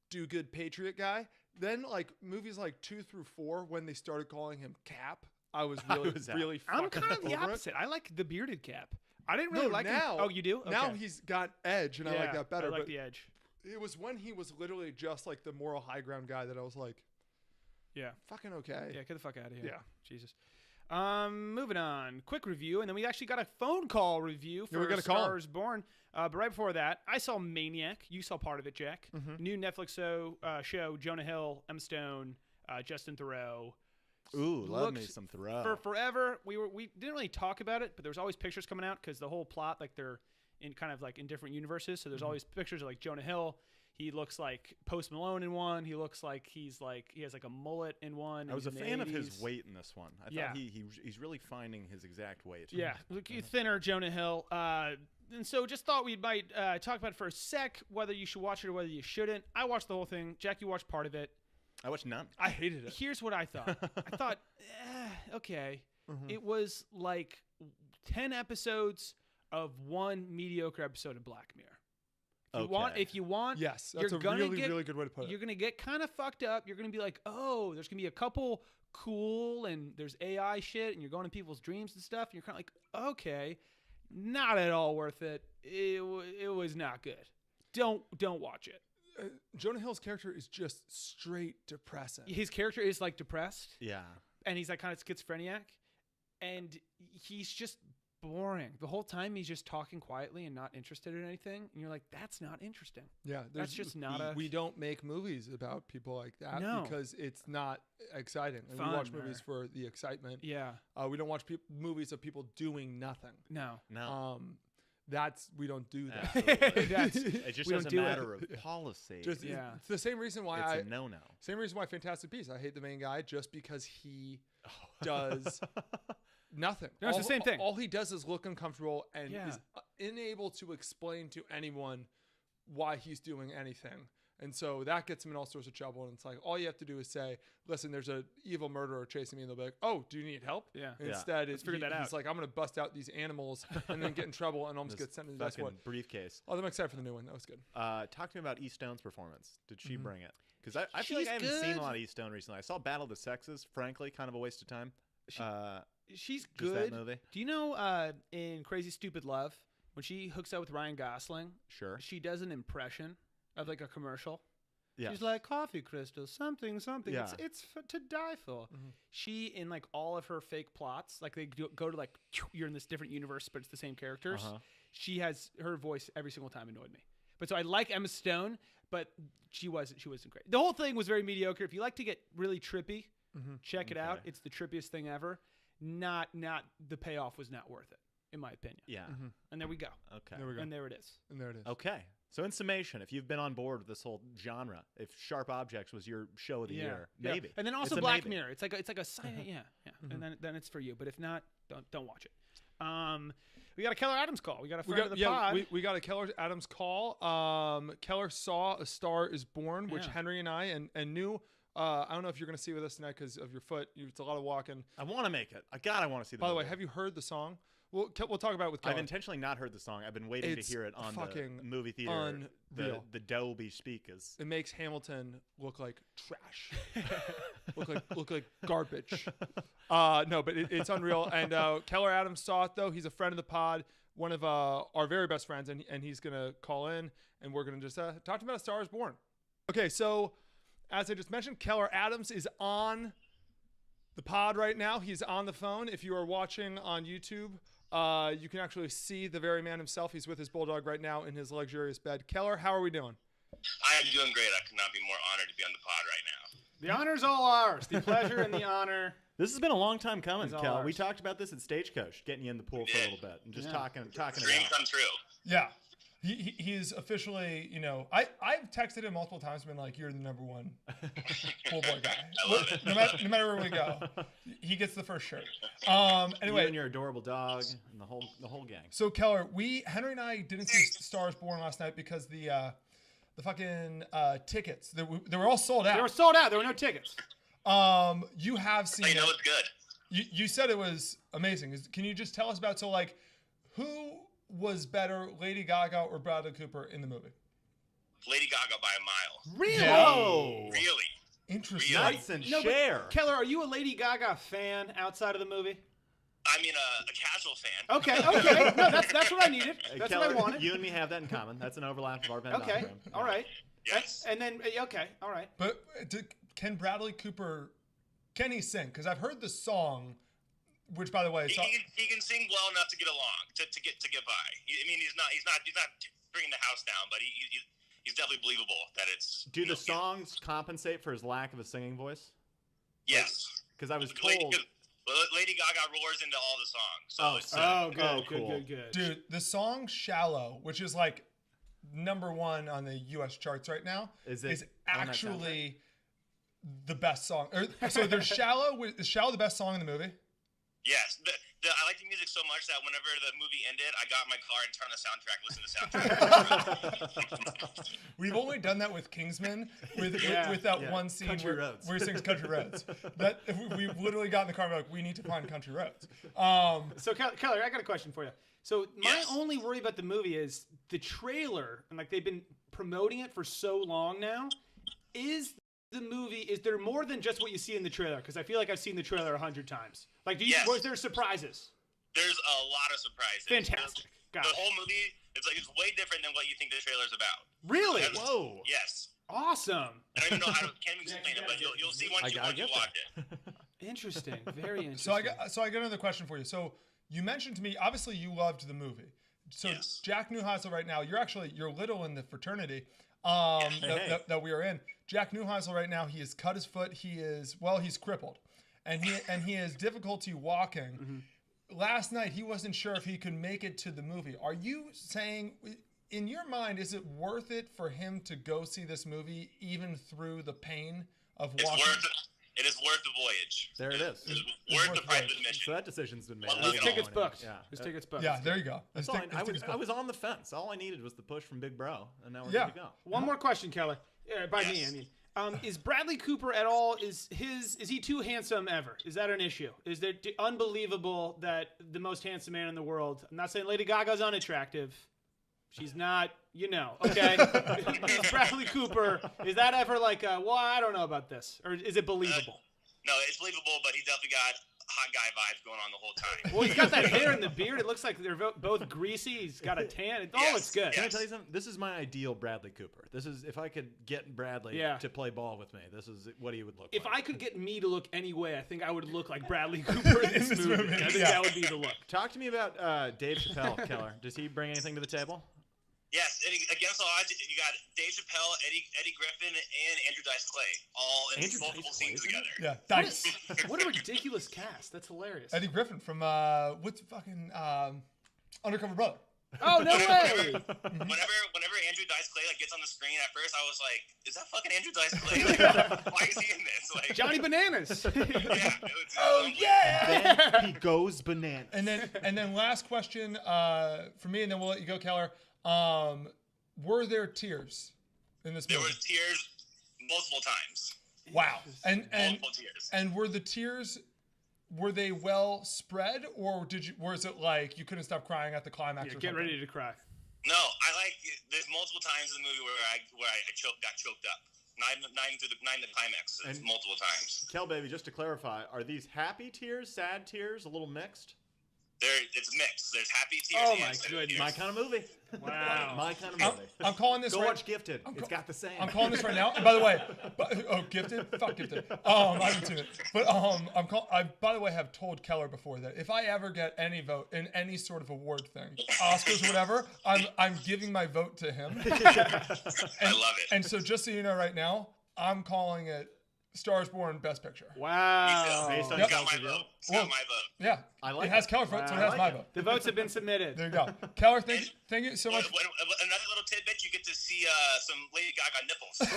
do good patriot guy. Then like movies like 2 through 4, when they started calling him Cap, I was really I'm fucking kind of the over it. opposite. I like the bearded Cap. I didn't really like now, him. Oh, you do? Okay. Now he's got edge, and I like that better. I like but the edge. it was when he was literally just like the moral high ground guy that I was like, Yeah. fucking okay. Yeah, get the fuck out of here. Yeah. Jesus. Moving on. Quick review, and then we actually got a phone call review Yeah, we for got a call. Stars Born. But right before that, I saw Maniac. You saw part of it, Jack. New Netflix show, Jonah Hill, Emma Stone, Justin Theroux. Ooh, love me Looks some Thoreau. For forever, we didn't really talk about it, but there was always pictures coming out because the whole plot, like they're in kind of like in different universes. So there's always pictures of like Jonah Hill. He looks like Post Malone in one. He looks like he has like a mullet in one. I was a in the fan of 80s. his weight in this one. I Yeah. thought he's really finding his exact weight. Yeah, look, thinner Jonah Hill. And so just thought we might talk about it for a sec, whether you should watch it or whether you shouldn't. I watched the whole thing. Jack, you watched part of it. I watched none. I hated it. Here's what I thought. I thought, okay. It was like 10 episodes of one mediocre episode of Black Mirror. If you want, Yes, that's you're a gonna really good way to put it. You're gonna get kind of fucked up. You're gonna be like, oh, there's gonna be a couple cool and there's AI shit, and you're going in people's dreams and stuff. And you're kind of like, okay, not at all worth it. It was not good. Don't watch it. Jonah Hill's character is just straight depressing. His character is like depressed, Yeah. and he's like kind of schizophrenic, and he's just boring the whole time. He's just talking quietly and not interested in anything, and you're like, that's not interesting. Yeah, That's just not we don't make movies about people like that No. because it's not exciting. And we Fun, watch movies or- for the excitement. Yeah, We don't watch movies of people doing nothing. no. No. We don't do that. Absolutely. That's It just we as don't a do it. matter of policy. Just Yeah. it's the same reason why it's a no-no. Same reason why Fantastic Beasts. I hate the main guy just because he does nothing. No, it's the same thing. All he does is look uncomfortable and Yeah. is unable to explain to anyone why he's doing anything. And so that gets him in all sorts of trouble. And it's like, all you have to do is say, listen, there's an evil murderer chasing me. And they'll be like, oh, do you need help? Yeah. And Yeah. instead, Let's figure that he's out. like, I'm going to bust out these animals and then get in trouble and almost This get sent to that's fucking what. briefcase. Oh, I'm excited for the new one. That was good. Talk to me about E. Stone's performance. Did she bring it? Because I feel like She's I haven't seen good. a lot of E. Stone recently. I saw Battle of the Sexes. Frankly, kind of a waste of time. She's Just good. that movie. Do you know in Crazy Stupid Love when she hooks up with Ryan Gosling, Sure. she does an impression of like a commercial. Yeah. She's like coffee crystals, something. Yeah. It's to die for. She in like all of her fake plots, like they go to like you're in this different universe, but it's the same characters. She has her voice every single time annoyed me. But so I like Emma Stone, but she wasn't great. The whole thing was very mediocre. If you like to get really trippy, check it out. It's the trippiest thing ever. Not the payoff was not worth it, in my opinion. Yeah. And there we go. Okay. There we go. And there it is. And there it is. Okay. So in summation, if you've been on board with this whole genre, if Sharp Objects was your show of the year, maybe. And then It's also a Black maybe. Mirror. It's like a sign. Yeah. And then it's for you. But if not, don't watch it. We got a Keller Adams call. We got a friend of the pod. We got a Keller Adams call. Keller saw A Star Is Born, which Henry and I and knew. I don't know if you're going to see with us tonight because of your foot. It's a lot of walking. I want to make it. I want to see the By the movie. way, have you heard the song? We'll talk about it with Keller. I've intentionally not heard the song. I've been waiting to hear it on the movie theater. Unreal. The Dolby speakers. It makes Hamilton look like trash. look like garbage. No, but it's unreal. And Keller Adams saw it though. He's a friend of the pod, one of our very best friends, and he's gonna call in, and we're gonna just talk to him about A Star Is Born. Okay, so as I just mentioned, Keller Adams is on the pod right now. He's on the phone. If you are watching on YouTube, you can actually see the very man himself. He's with his bulldog right now in his luxurious bed. Keller, how are we doing? I am doing great. I could not be more honored to be on the pod right now. The honor's all ours. The pleasure and the honor. This has been a long time coming, It's all Kel. ours. We talked about this at Stagecoach, getting you in the pool for a little bit and just talking about Dream come true. Yeah. He's officially, I've texted him multiple times, been like, you're the number one pool boy guy. I love it. No matter where we go, he gets the first shirt. you Anyway, and your adorable dog and the whole gang. so Keller, Henry and I didn't see Stars Born last night because the fucking tickets, they were all sold out. They were sold out. There were no tickets. You have seen I know it. it's good. You said it was amazing. Can you just tell us about, who was better, Lady Gaga or Bradley Cooper in the movie? Lady Gaga by a mile. Really? Yeah. Oh, Really? Interesting. Really? nice and No, but share. Keller, are you a Lady Gaga fan outside of the movie? I mean, a casual fan. Okay. No, that's what I needed. That's Keller, what I wanted. You and me have that in common. That's an overlap of our Venn Okay. diagram. All right. Yes. And then okay. All right. But can Bradley Cooper, can he sing? Because I've heard the song, which by the way, He can sing well enough to get along, to get by. I mean, he's not bringing the house down, but he's definitely believable that it's. Do the songs compensate for his lack of a singing voice? Yes. Because I was Lady told. Gaga roars into all the songs. So it's, Good. cool. Good. dude, the song "Shallow," which is like #1 on the U.S. charts right now, Is is on that actually the best song. So there's "Shallow." Is "Shallow" the best song in the movie? yes. I like the music so much that whenever the movie ended, I got in my car and turned the soundtrack, listened to the soundtrack. We've only done that with Kingsman, with that one scene Country where Roads. he sings "Country Roads." That we literally got in the car and we're like, we need to find "Country Roads." So Keller, I got a question for you. So my Yes. only worry about the movie is the trailer, and they've been promoting it for so long now. Is there more than just what you see in the trailer? Because I feel like I've seen the trailer 100 times. Yes. Was there surprises? There's a lot of surprises. Fantastic. The Got it. whole movie, it's way different than what you think the trailer's about. Really? That's- Whoa. Yes. Awesome. I don't even know can't even explain it, but you'll see once you watch it. Interesting. Very interesting. So I got another question for you. So you mentioned to me, obviously you loved the movie. So Yes. Jack Neuheisel right now, you're little in the fraternity Hey. that we are in. Jack Neuheisel right now, he has cut his foot. He's crippled, and he has difficulty walking. Last night he wasn't sure if he could make it to the movie. Are you saying, in your mind, is it worth it for him to go see this movie even through the pain of walking? It is worth the voyage. There it is. It's worth the price of So admission. that decision's been made. Well, I his don't tickets know any- booked. Yeah. His tickets booked. Yeah, there you go. That's all I was on the fence. All I needed was the push from Big Bro, and now we're Yeah. good to go. One more question, Keller. By me, Yes. I mean. Is Bradley Cooper at all? Is he too handsome ever? Is that an issue? Is it unbelievable that the most handsome man in the world? I'm not saying Lady Gaga's unattractive. She's not, okay? Is Bradley Cooper, is that ever like, well, I don't know about this? Or is it believable? No, it's believable, but he's definitely got hot guy vibes going on the whole time. Well, he's got that hair and the beard. It looks like they're both greasy. He's got a tan. It all Yes, looks good. Can I tell you something? This is my ideal Bradley Cooper. This is if I could get Bradley Yeah. to play ball with me. This is what he would look If like. I could get me to look any way, I think I would look like Bradley Cooper in this movie. I think that would be the look. Talk to me about Dave Chappelle, Keller. Does he bring anything to the table? Yes, against all odds, you got Dave Chappelle, Eddie Griffin, and Andrew Dice Clay all in Andrew multiple Dice Clay, scenes isn't together. Yeah, What Dice. what a ridiculous cast. That's hilarious. Eddie Griffin from what's fucking Undercover Brother. Oh no way! Whenever Andrew Dice Clay like gets on the screen at first, I was like, "Is that fucking Andrew Dice Clay? Like, why is he in this?" Like Johnny Bananas. Yeah. Oh yeah. Then he goes bananas. And then last question for me, and then we'll let you go, Keller. Were there tears in this There movie? was tears multiple times. Wow. And Multiple tears. and were the tears, were they well spread, or was it like you couldn't stop crying at the climax? Yeah, or get something? ready to cry. No, I like. There's multiple times in the movie where I got choked up. Nine to the climax. And- Multiple times. Kel baby, just to clarify, are these happy tears, sad tears, a little mixed? It's mixed. There's happy tears. Oh and my sad goodness. tears. My kind of movie. Wow. My kind of movie. I'm calling this Go right. watch Gifted. It's got the same. I'm calling this right now. And by the way, Gifted? Fuck Gifted. I haven't seen it. But I, by the way, have told Keller before that if I ever get any vote in any sort of award thing, Oscars or whatever, I'm giving my vote to him. I love it. And so just so you know right now, I'm calling it Stars Born Best Picture. Wow. Based on It's Kel's got my review. vote. It's got my vote. Yeah. I like it. has it. Keller's vote, so it Wow. has I my like it. vote. The votes have been submitted. There you go. Keller, thank you so much. Another little tidbit: you get to see some Lady Gaga nipples.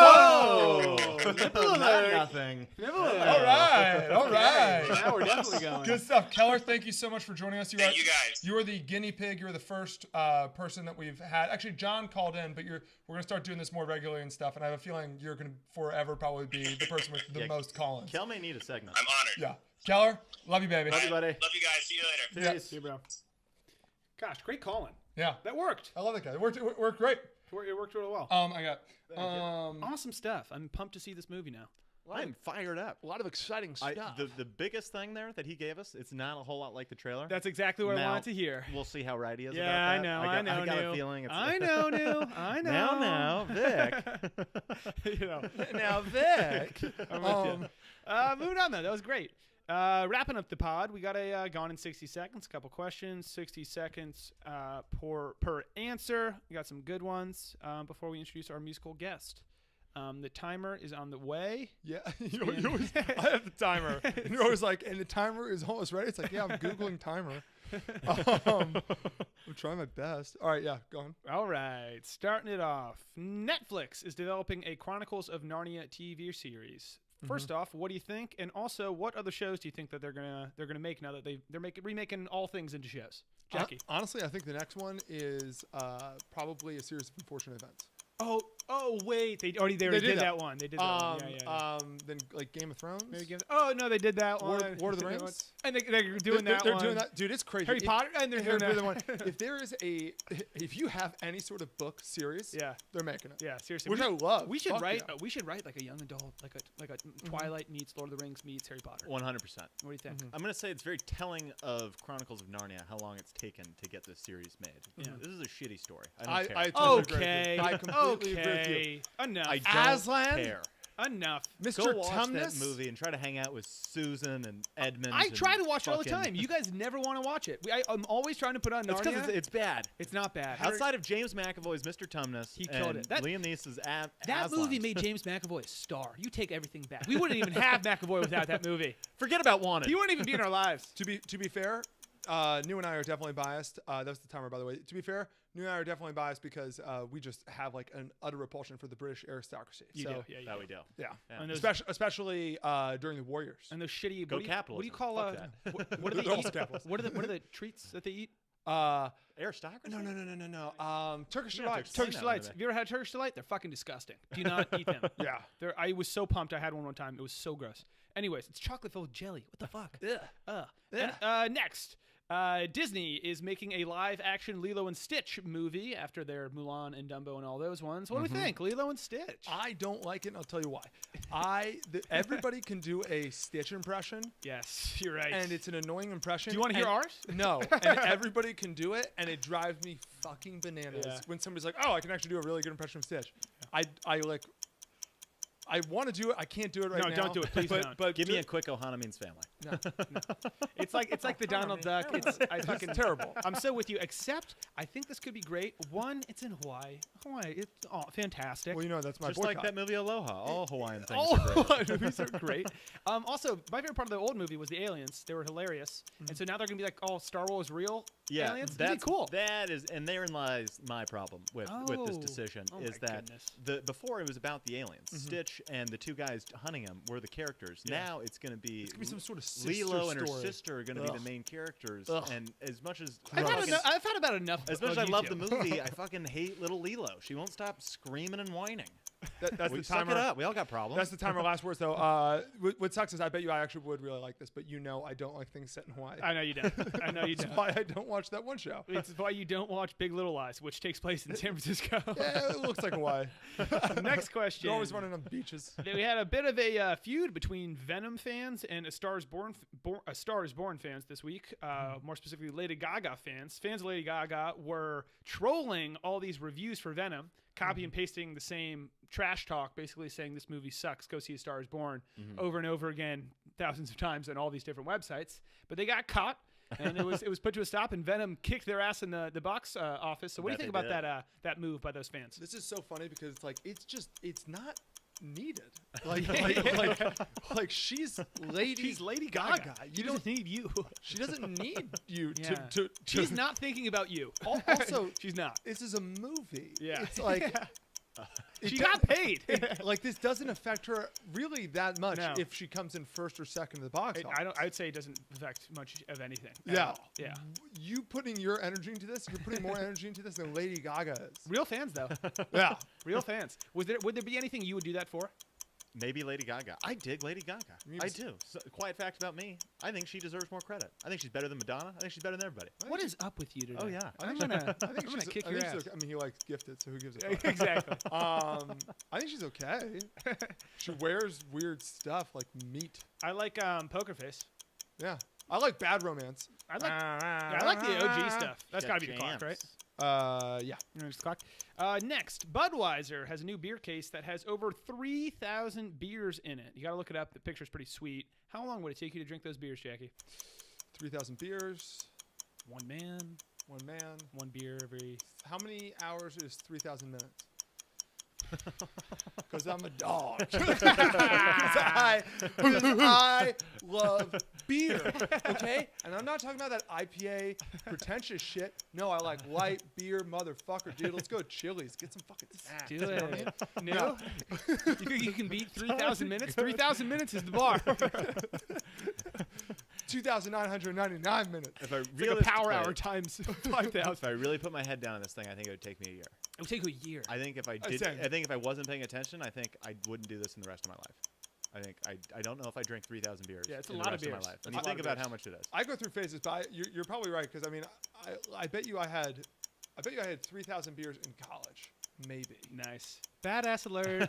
Oh! Nipple Not alert. nothing. Nipple alert. All right. All right. Now we're definitely going. Good stuff. Keller, thank you so much for joining us. Thank you guys. You are the guinea pig. You're the first person that we've had. Actually, John called in, but we're going to start doing this more regularly and stuff. And I have a feeling you're going to forever probably be the person with the Yeah. most call-ins. Kel may need a segment. I'm honored. Yeah. Keller, love you, baby. Love you, buddy. Love you guys. See you later. Yeah. Peace. See you, bro. Gosh, great calling. Yeah. That worked. I love that guy. It worked great. It worked really well. I got Awesome stuff. I'm pumped to see this movie now. I'm fired up. a lot of exciting stuff. The biggest thing there that he gave us, it's not a whole lot like the trailer. That's exactly what I Now, wanted to hear. We'll see how right he is Yeah, about I that. know. I got New. a feeling it's I know, New. I know. Now, Vic. You know. now, Vic. I'm with you. Moving on, though. That was great. Wrapping up the pod, we got a Gone in 60 Seconds. A couple questions, 60 seconds per answer. We got some good ones before we introduce our musical guest. The timer is on the way. Yeah, you always, I have the timer. And you're always like, and the timer is almost ready. It's like, yeah, I'm Googling timer. I'm trying my best. All right, yeah, go on. All right, starting it off. Netflix is developing a Chronicles of Narnia TV series. First off, what do you think? And also, what other shows do you think that they're gonna make now that they're remaking all things into shows? Jackie. Honestly, I think the next one is probably a series of unfortunate events. Oh, wait. They already did that one. They did that one. Yeah. Then like Game of Thrones. Oh, no, they did that one. Lord of the Rings. And they're doing that They're one. doing that, dude. It's crazy. Harry Potter, and they're doing that one. If there is if you have any sort of book series, Yeah. they're making it. Yeah, seriously. Which I love. We should Fuck write. yeah. We should write like a young adult, like a Twilight meets Lord of the Rings meets Harry Potter. 100%. What do you think? I'm going to say it's very telling of Chronicles of Narnia how long it's taken to get this series made. Yeah. This is a shitty story. I I don't care. totally agree with Okay. you. I completely agree with you. Okay. Enough. I don't Aslan? care. Enough. Mr. Go watch Tumnus? that movie and try to hang out with Susan and Edmund. I try and to watch it all the fucking- time. You guys never want to watch it. I'm always trying to put on It's Narnia. because it's bad. It's not bad. Outside of James McAvoy's Mr. Tumnus, He killed and it. That- Liam Neeson's that Aslan. movie made James McAvoy a star. You take everything back. We wouldn't even have McAvoy without that movie. Forget about Wanted. He wouldn't even be in our lives. To be fair, New and I are definitely biased. That was the timer, by the way. To be fair, New and I are definitely biased because we just have like an utter repulsion for the British aristocracy. You so do. Yeah, you that do. we do. yeah, Yeah. And those- especially during the Warriors. And those shitty. Go What do you capitalism. call Fuck what do They're they also eat? capitalists. What are the treats that they eat? Aristocracy? No. Turkish You have to delights. explain Turkish that delights. one Have you ever had Turkish delight? They're fucking disgusting. Do not eat them. Yeah. I was so pumped. I had one time. It was so gross. Anyways, it's chocolate filled with jelly. What the fuck? And, next, Disney is making a live-action Lilo and Stitch movie after their Mulan and Dumbo and all those ones. What do we think? Lilo and Stitch. I don't like it, and I'll tell you why. Everybody can do a Stitch impression, Yes, you're right. and it's an annoying impression. Do you want to hear and- ours? No, and everybody can do it, and it drives me fucking bananas Yeah. when somebody's like, "Oh, I can actually do a really good impression of Stitch." I want to do it. I can't do it right No, now. don't do it. Please but, don't. But Give me a quick Ohana Means Family. No. It's like the Donald Duck. It's terrible. I'm so with you. Except I think this could be great. One, it's in Hawaii. Hawaii, it's fantastic. Well, you know that's my Just boycott. like that movie Aloha. All Hawaiian things. All are great. Hawaii movies are great. Also, my favorite part of the old movie was the aliens. They were hilarious, and so now they're gonna be like, "Oh, Star Wars real Yeah, aliens." That'd that's be cool. That is, and therein lies my problem with this decision. Oh Is my that goodness. before it was about the aliens, Stitch and the two guys hunting them were the characters. Yeah. Now it's going to be It's gonna be some sort of sister Lilo and her story. sister are going to be Ugh. the main characters. Ugh. And as much as I've had about enough. as much as of I love the YouTube. movie, I fucking hate little Lilo. She won't stop screaming and whining. That's We the suck timer. it up. We all got problems. That's the timer. Last words though. What sucks is I bet you I actually would really like this, but you know I don't like things set in Hawaii. I know you don't. I know you That's don't. why I don't watch that one show. It's why you don't watch Big Little Lies, which takes place in San Francisco. Yeah, it looks like Hawaii. Next question. You're always running on beaches. We had a bit of a feud between Venom fans and A Star Is Born fans this week. More specifically, Lady Gaga fans. Fans of Lady Gaga were trolling all these reviews for Venom, copy and pasting the same trash talk, basically saying this movie sucks, go see A Star Is Born, over and over again, thousands of times on all these different websites. But they got caught, and it was put to a stop, and Venom kicked their ass in the box office. So what do you Bet think they about that move by those fans? This is so funny because it's like it's not needed. Like she's Lady Gaga. You don't need you. She doesn't need you Yeah. to She's not thinking about you. Also, she's not. this is a movie. Yeah. It's like She got paid. like this doesn't affect her really that much No. if she comes in first or second in the box office. I'd say it doesn't affect much of anything. At Yeah. all. Yeah. You putting your energy into this, you're putting more energy into this than Lady Gaga is. Real fans though. Yeah. Real fans. Would there be anything you would do that for? Maybe Lady Gaga. I dig Lady Gaga. You I just- do. So, quiet fact about me. I think she deserves more credit. I think she's better than Madonna. I think she's better than everybody. What is up with you today? Oh, yeah. I'm gonna I think I'm gonna she's, kick I your think ass. she's okay. I mean, he likes gifted, so who gives a fuck? Exactly. I think she's okay. She wears weird stuff like meat. I like Poker Face. Yeah. I like Bad Romance. I like the OG stuff. That's Got gotta be the clock, jams. right? Yeah. You know, it's the clock. Next, Budweiser has a new beer case that has over 3,000 beers in it. You got to look it up. The picture's pretty sweet. How long would it take you to drink those beers, Jackie? 3,000 beers. One man, One man. one beer every. How many hours is 3,000 minutes? Because I'm a dog. 'Cause I love beer. Okay? And I'm not talking about that IPA pretentious shit. No, I like light beer, motherfucker. Dude, let's go to Chili's. Get some fucking snacks. Do You know what I mean? it. No? You think you can beat 3,000 minutes? 3,000 minutes is the bar. 2,999 minutes. If I It's like a power hour realistically- times 5,000. If I really put my head down on this thing, I think it would take me a year. It would take you a year. I think if I did, Same. I think if I wasn't paying attention, I think I wouldn't do this in the rest of my life. I think I don't know if I drink 3,000 beers. Yeah, it's a in lot the of rest my beers. life. That's When a you lot think of about beers. how much it is. I go through phases, but you're probably right because I mean, I bet you I bet you I had 3,000 beers in college, maybe. Nice. Badass alert.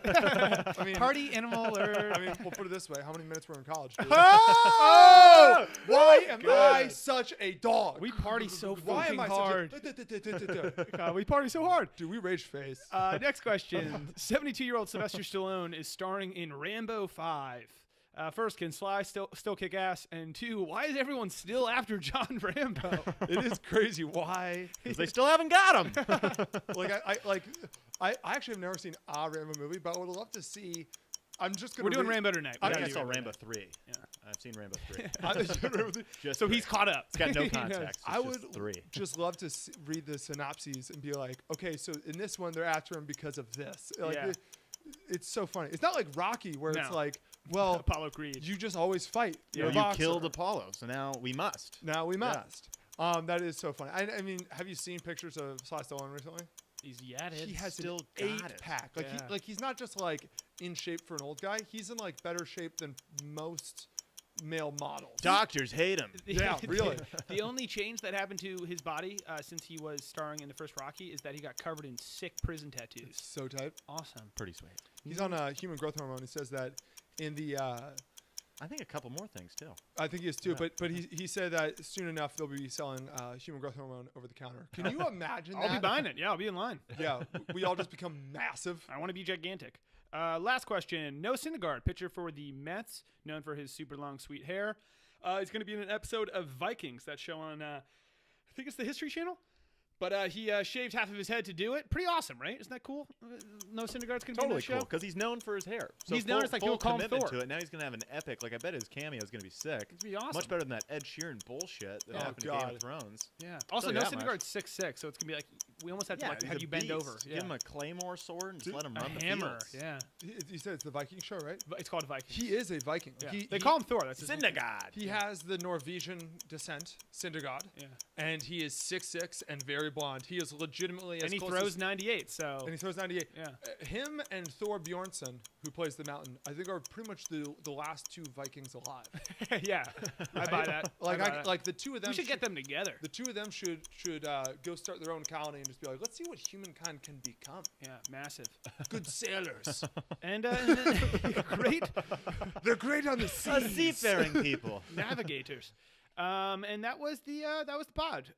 I mean, Party animal alert. I mean, we'll put it this way: how many minutes were in college? Dude? Oh! Why am I such a dog? We party so Why fucking am I hard. such a God, we party so hard. Dude, we rage face. Next question. 72-year-old Sylvester Stallone is starring in Rambo 5. First, can Sly still kick ass? And two, why is everyone still after John Rambo? It is crazy. Why? Because they still haven't got him. I actually have never seen a Rambo movie, but I would love to see. I'm just gonna. We're doing Rambo tonight. I We think I gotta saw do Rambo 3. Yeah. I've seen Rambo 3. Rambo. Just So three. he's caught up. It's got no He knows. context. I It's would just 3. just love to read the synopses and be like, okay, so in this one they're after him because of this. Like, Yeah. it's so funny. It's not like Rocky where it's No. like, well, Apollo Creed. you just always fight. You're a You boxer. killed Apollo, so now we must. Now we Yeah. must. That is so funny. I mean, have you seen pictures of Sly Stallone recently? He's yatted. He has still an got it. 8-pack. Yeah. He's not just like in shape for an old guy. He's in like better shape than most male models. Doctors hate him. Yeah, really. The only change that happened to his body since he was starring in the first Rocky is that he got covered in sick prison tattoos. So tight. Awesome. Pretty sweet. He's on human growth hormone. He says that in the. I think a couple more things too. I think he is too, Yeah. but he said that soon enough they'll be selling human growth hormone over the counter. Can you imagine that? I'll be buying it. Yeah, I'll be in line. Yeah, we all just become massive. I want to be gigantic. Last question. Noah Syndergaard, pitcher for the Mets, known for his super long, sweet hair. He's going to be in an episode of Vikings, that show on, I think it's the History Channel. But he shaved half of his head to do it. Pretty awesome, right? Isn't that cool? Noah Syndergaard's going to be in Totally that show. cool because he's known for his hair. So He's known as, like, people full call him commitment Thor. to it. Now he's gonna have an epic. Like I bet his cameo is gonna be sick. It's going to be awesome. Much better than that Ed Sheeran bullshit that happened to Game of Thrones. Yeah. Also, Tell you Noah that much. Syndergaard's 6'6", so it's going to be like, we almost have to he's have a you bend beast. over. Give him a claymore sword and just let him run the hammer. fields. Yeah. You said it's the Viking show, right? It's called Vikings. He is a Viking. Yeah. They call him Thor. That's his nickname. Syndergaard. He has the Norwegian descent, Syndergaard. Yeah. And he is 6'6" and very blonde. He is legitimately as And he close throws as, 98, so. and he throws 98. Yeah. Him and Thor Bjornsson, who plays the Mountain, I think are pretty much the last two Vikings alive. Yeah. I buy that. Like I buy that. like the two of them. We should get them together. The two of them should go start their own colony and just be like, let's see what humankind can become. Yeah, massive. Good sailors. And then great They're great on the sea. Seafaring people. navigators. And that was the pod.